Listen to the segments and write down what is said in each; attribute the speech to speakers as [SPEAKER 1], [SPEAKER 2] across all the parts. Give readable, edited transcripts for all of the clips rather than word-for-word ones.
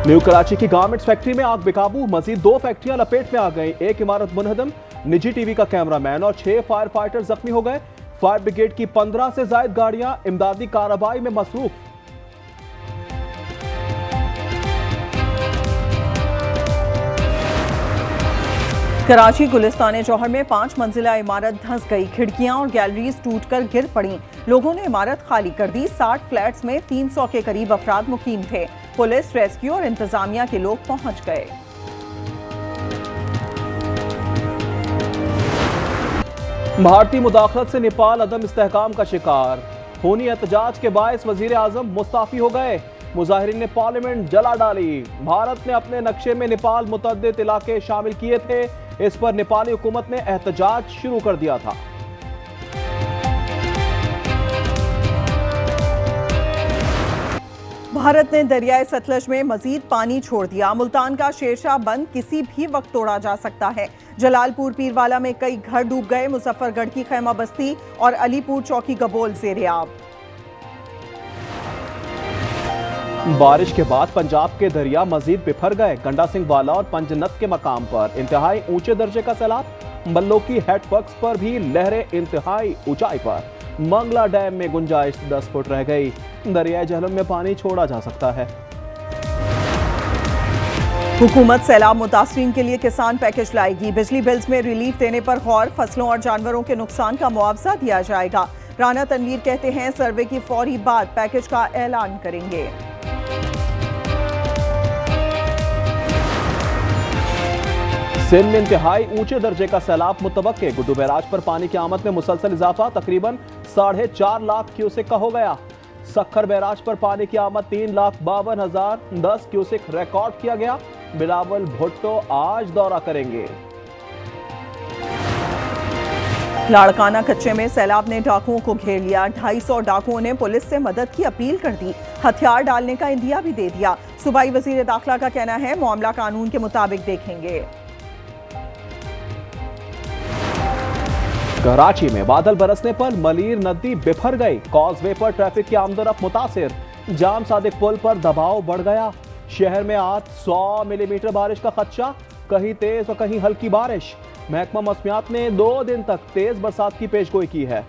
[SPEAKER 1] New Karachi की garments factory में आग बेकाबू, मजीद 2 फैक्ट्रियां लपेट में आ गई। एक इमारत मुनहदम, निजी टीवी का कैमरामैन और 6 फायर फाइटर जख्मी हो गए। फायर ब्रिगेड की 15 से ज्यादा गाड़ियां इमदादी कार्रवाई में मसरूफ।
[SPEAKER 2] कराची गुलिस्तान जौहर में 5 मंजिला इमारत धंस गई। खिड़कियां और गैलरीज टूटकर गिर पड़ी। लोगों ने इमारत खाली कर दी। 60 फ्लैट्स में 300 के करीब अफराद मुकीम थे। पुलिस, रेस्क्यू और इंतजामिया के लोग पहुंच गए।
[SPEAKER 1] भारतीय मुदाखलत से नेपाल अदम इस्तेहकाम का शिकार। खूनी एहतजाज के बायस वजीर आजम मुस्ताफी हो गए। मुजाहिरीन ने पार्लियामेंट जला डाली। भारत ने अपने नक्शे में नेपाल मुतअद्दिद इलाके शामिल किए थे। इस पर नेपाली हुकूमत ने एहतजाज शुरू कर दिया था।
[SPEAKER 2] भारत ने दरियाए सतलज में मजीद पानी छोड़ दिया। मुल्तान का शेरशाह बंद किसी भी वक्त तोड़ा जा सकता है। जलालपुर पीरवाला में कई घर डूब गए। मुजफ्फरगढ़ की खैमा बस्ती और अलीपुर चौकी गबोल ज़ेरे आब।
[SPEAKER 1] बारिश के बाद पंजाब के दरिया मजीद बिफर गए। गंडा सिंह वाला और पंजनत के मकाम पर इंतहाई ऊंचे दर्जे का सैलाब। मल्लो की हेडवर्क्स पर भी लहरें इंतहाई ऊंचाई पर। मंगला डैम में गुंजाइश 10 फुट रह गई। दरियाए झेलम में पानी छोड़ा जा सकता है।
[SPEAKER 2] हुकूमत सैलाब मुतासरीन के लिए किसान पैकेज लाएगी। बिजली बिल्स में रिलीफ देने पर गौर। फसलों और जानवरों के नुकसान का मुआवजा दिया जाएगा। राना तनवीर कहते हैं सर्वे की फौरी बाद पैकेज का ऐलान करेंगे।
[SPEAKER 1] सिंध में इंतहाई ऊंचे दर्जे का सैलाब मुतवक्के। गुड्डू बैराज पर पानी की आमद में मुसलसल इजाफा। तकरीबन 4.5 लाख क्यूसेक का हो गया। सखर बैराज पर पानी की आमद 3,52,010 क्यूसेक रिकॉर्ड किया गया। बिलावल भुट्टो आज दौरा करेंगे।
[SPEAKER 2] लाड़काना कच्चे में सैलाब ने डाकुओं को घेर लिया। 250 डाकुओं ने पुलिस से मदद की अपील कर दी। हथियार डालने का इंदिया भी दे दिया। सूबाई वजीर दाखिला का कहना है मामला कानून के मुताबिक देखेंगे।
[SPEAKER 1] कराची में बादल बरसने पर मलीर नदी बिफर गई। कॉजवे पर ट्रैफिक की आमदोरफ्त मुतासिर। जाम सादिक पुल पर दबाव बढ़ गया। शहर में आज 100 मिलीमीटर बारिश का खदशा। कहीं तेज और कहीं हल्की बारिश। महकमा मौसमियात ने 2 दिन तक तेज बरसात की पेशगोई की है।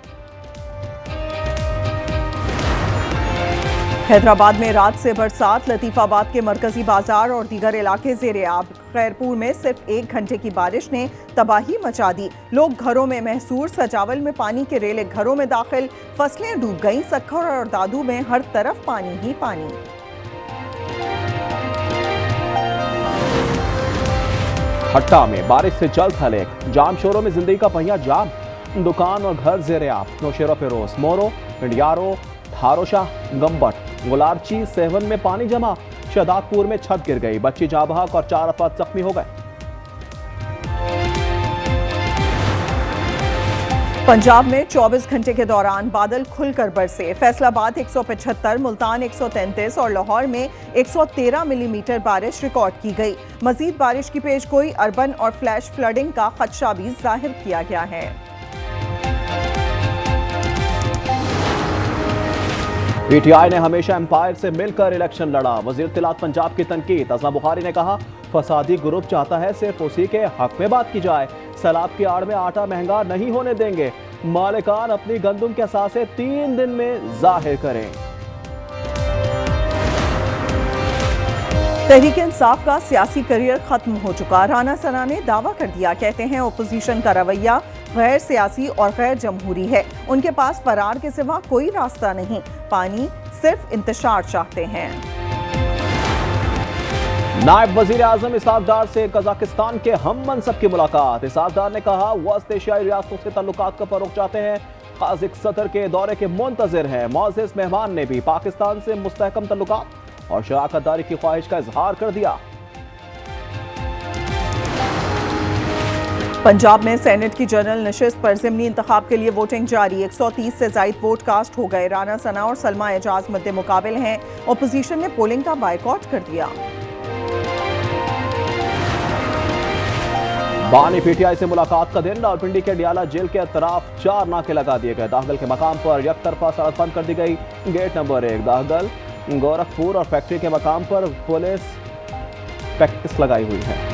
[SPEAKER 2] हैदराबाद में रात से बरसात। लतीफाबाद के मरकजी बाजार और दीगर इलाके ज़ेरे आब। खैरपुर में सिर्फ 1 घंटे की बारिश ने तबाही मचा दी। लोग घरों में महसूर। सजावल में पानी के रेले घरों में दाखिल। फसलें डूब गईं। सखर और दादू में हर तरफ पानी ही पानी।
[SPEAKER 1] हट्टा में बारिश से जल्द हलेक। जाम शोरों में जिंदगी का पहिया जाम। दुकान और घर ज़ेरे आब। नौशेरा फिरोज, मोरो, इंडियारो, थारोशाह, गंबट, गुलारची, सेवन में पानी जमा। शहदादपुर में छत गिर गई। बच्ची जाँ बहक और 4 अफराद जख्मी हो गए।
[SPEAKER 2] पंजाब में 24 घंटे के दौरान बादल खुलकर बरसे। फैसलाबाद 175, मुल्तान 133 और लाहौर में 113 मिलीमीटर बारिश रिकॉर्ड की गई। मजीद बारिश की पेशगोई। अर्बन और फ्लैश फ्लडिंग का खदशा भी जाहिर किया गया है।
[SPEAKER 1] पीटीआई ने हमेशा एम्पायर से मिलकर इलेक्शन लड़ा। वजीर तिलात पंजाब की तनकीद। अज़मा बुखारी ने कहा फसादी ग्रुप चाहता है सिर्फ उसी के हक में बात की जाए। सैलाब की आड़ में आटा महंगा नहीं होने देंगे। मालिकान अपनी गंदुम के असासे 3 दिन में जाहिर करें।
[SPEAKER 2] तहरीक इंसाफ का सियासी करियर खत्म हो चुका। राना सना ने दावा कर दिया। कहते हैं ओपोजिशन का रवैया गैर सियासी और गैर जमहूरी है। उनके पास फरार के सिवा कोई रास्ता नहीं। पानी सिर्फ इंतशार चाहते हैं।
[SPEAKER 1] नायब वजीर आजम इसहाक डार से कजाकिस्तान के हम मनसब की मुलाकात। इसहाक डार ने कहा वस्त एशियाई रियासतों से ताल्लुकात का फरोग चाहते हैं। काज़िक सदर के दौरे के मुंतजिर हैं। मोअज़्ज़िज़ मेहमान ने भी पाकिस्तान से मुस्तहकम ताल्लुकात और शराकतदारी की ख्वाहिश का इजहार कर दिया।
[SPEAKER 2] पंजाब में सेनेट की जनरल नशिस्त पर ज़िमनी इंतखाब के लिए वोटिंग जारी। 130 से ज़ायद वोट कास्ट हो गए। राना सना और सलमा एजाज मद्दे मुकाबिल हैं। ओपोजिशन ने पोलिंग का बायकॉट कर दिया।
[SPEAKER 1] बानी पीटीआई से मुलाकात का दिन। रावलपिंडी के डियाला जेल के अतराफ 4 नाके लगा दिए गए। दाखिल के मकाम पर एक तरफा सड़क बंद कर दी गई। गेट नंबर 1 दाखिल, गोरखपुर और फैक्ट्री के मकाम पर पुलिस प्रैक्टिस लगाई हुई है।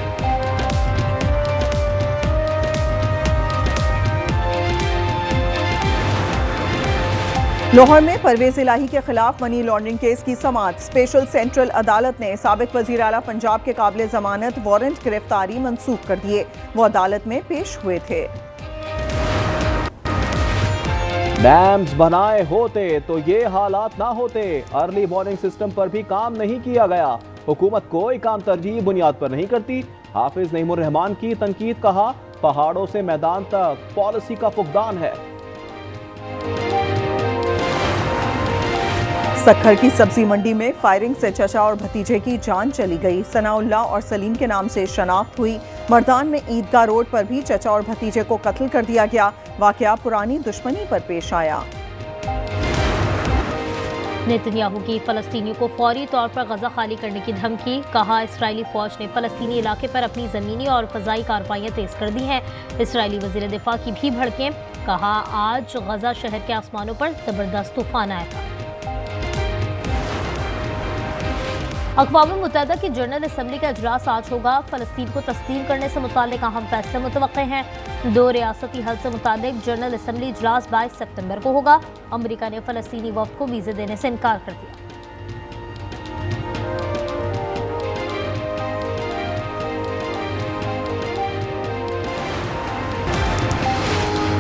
[SPEAKER 2] लाहौर में परवेज इलाही के खिलाफ मनी लॉन्ड्रिंग केस की समाअत। स्पेशल सेंट्रल अदालत ने साबिक वजीर आला पंजाब के काबिल जमानत वारंट गिरफ्तारी मंसूख कर दिए। वो अदालत में पेश हुए थे।
[SPEAKER 1] डैम्स बनाए होते तो ये हालात ना होते। अर्ली वार्निंग सिस्टम पर भी काम नहीं किया गया। हुकूमत कोई काम तरजीही बुनियाद पर नहीं करती। हाफिज नईमुर रहमान की तनकीद, कहा पहाड़ों से मैदान तक पॉलिसी का फुकदान है।
[SPEAKER 2] सक्खर की सब्जी मंडी में फायरिंग से चचा और भतीजे की जान चली गई। सनाउल्लाह और सलीम के नाम से शनाख्त हुई। मर्दान में ईदगाह रोड पर भी चचा और भतीजे को कत्ल कर दिया गया। वाकया पुरानी दुश्मनी पर पेश आया।
[SPEAKER 3] नेतन्याहू की फलस्तीनियों को फौरी तौर पर गजा खाली करने की धमकी। कहा इसराइली फौज ने फलस्तीनी इलाके पर अपनी जमीनी और फजाई कार्रवाइयां तेज कर दी हैं। इसराइली वजीर दिफा की भी भड़कें। कहा आज गजा शहर के आसमानों पर जबरदस्त तूफान आएगा। अक़वाम मुत्तहिदा की जनरल असम्बली का इजलास आज होगा। फलस्तीन को तस्लीम करने से मुताल्लिक अहम फैसले मुतवक्के हैं। 2 रियासती हल से मुताल्लिक जनरल असम्बली इजलास 22 सितंबर को होगा। अमरीका ने फलस्तीनी वफ्द को वीज़े देने से इनकार कर दिया।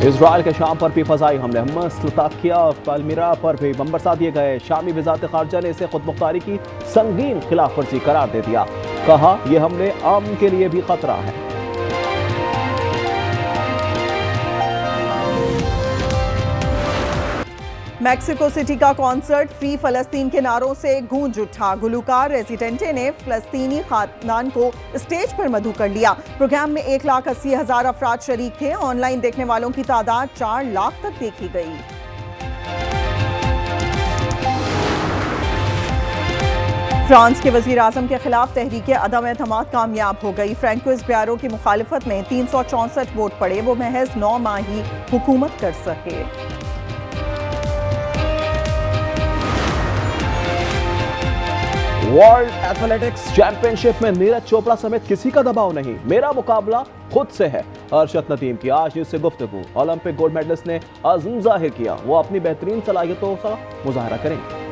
[SPEAKER 1] इजराइल के शाम पर भी फजाई हमले। हम्मस, लताकिया और पालमिरा पर भी बमबरसा दिए गए। शामी वज़ारत ख़ारजा ने इसे खुद मुख्तारी की संगीन खिलाफ वर्जी करार दे दिया। कहा यह हमले अमन के लिए भी खतरा है।
[SPEAKER 2] मैक्सिको सिटी का कॉन्सर्ट फ्री फलस्तीन के नारों से गूंज उठा। गुलूकार रेजिडेंटे ने फलस्तीनी खानदान को स्टेज पर मधु कर लिया। प्रोग्राम में 1,80,000 अफराद शरीक थे। ऑनलाइन देखने वालों की तादाद 4 लाख तक देखी गई। फ्रांस के वजीर आजम के खिलाफ तहरीक अदम एतमाद कामयाब हो गई। फ्रैंकोइस ब्यारो की मुखालिफत में 364 वोट पड़े। वो महज 9 माह ही हुकूमत कर सके।
[SPEAKER 1] वर्ल्ड एथलेटिक्स चैंपियनशिप में नीरज चोपड़ा समेत किसी का दबाव नहीं। मेरा मुकाबला खुद से है। अरशद नदीम की आज न्यूज़ से गुफ्तगू। ओलंपिक गोल्ड मेडलिस्ट ने अज़्म जाहिर किया वो अपनी बेहतरीन सलाहियतों का मुजाहरा करेंगे।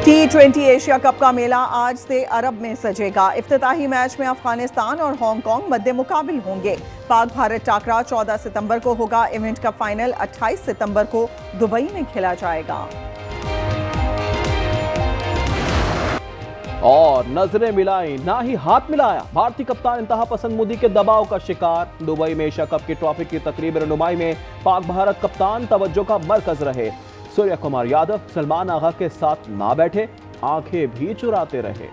[SPEAKER 2] T20 एशिया कप का मेला आज से अरब में सजेगा। इफ्तिताही मैच में अफगानिस्तान और हांगकांग मद्दे मुकाबिल होंगे। पाक भारत टाकरा 14 सितंबर को होगा। इवेंट का फाइनल 28 सितंबर को दुबई में खेला जाएगा।
[SPEAKER 1] और नजरें मिलाई ना ही हाथ मिलाया। भारतीय कप्तान इंतहा पसंद मोदी के दबाव का शिकार। दुबई में एशिया कप की ट्रॉफी की तकरीब रहनुमाई में पाक भारत कप्तान तवज्जो का मरकज रहे। सूर्य कुमार यादव सलमान आगा के साथ ना बैठे, आंखें भी चुराते रहे।